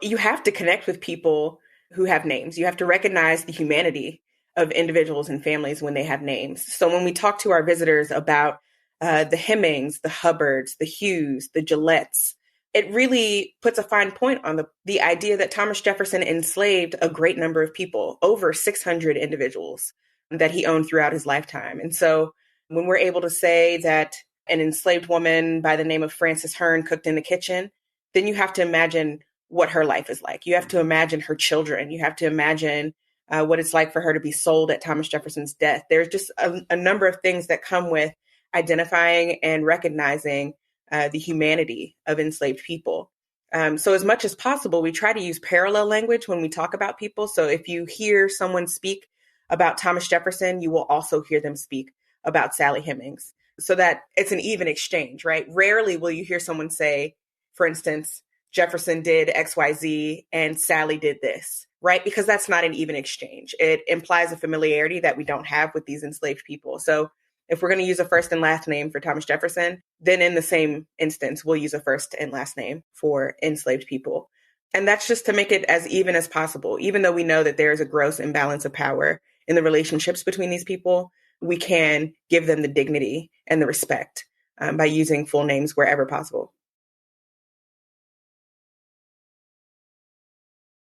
You have to connect with people who have names. You have to recognize the humanity of individuals and families when they have names. So when we talk to our visitors about the Hemmings, the Hubbards, the Hughes, the Gillettes, it really puts a fine point on the idea that Thomas Jefferson enslaved a great number of people, over 600 individuals that he owned throughout his lifetime. And so when we're able to say that an enslaved woman by the name of Frances Hearn cooked in the kitchen, then you have to imagine what her life is like. You have to imagine her children. You have to imagine what it's like for her to be sold at Thomas Jefferson's death. There's just a number of things that come with identifying and recognizing the humanity of enslaved people. So as much as possible, we try to use parallel language when we talk about people. So if you hear someone speak about Thomas Jefferson, you will also hear them speak about Sally Hemings, so that it's an even exchange, right? Rarely will you hear someone say, for instance, Jefferson did XYZ and Sally did this, right? Because that's not an even exchange. It implies a familiarity that we don't have with these enslaved people. So if we're going to use a first and last name for Thomas Jefferson, then in the same instance, we'll use a first and last name for enslaved people. And that's just to make it as even as possible. Even though we know that there is a gross imbalance of power in the relationships between these people, we can give them the dignity and the respect by using full names wherever possible.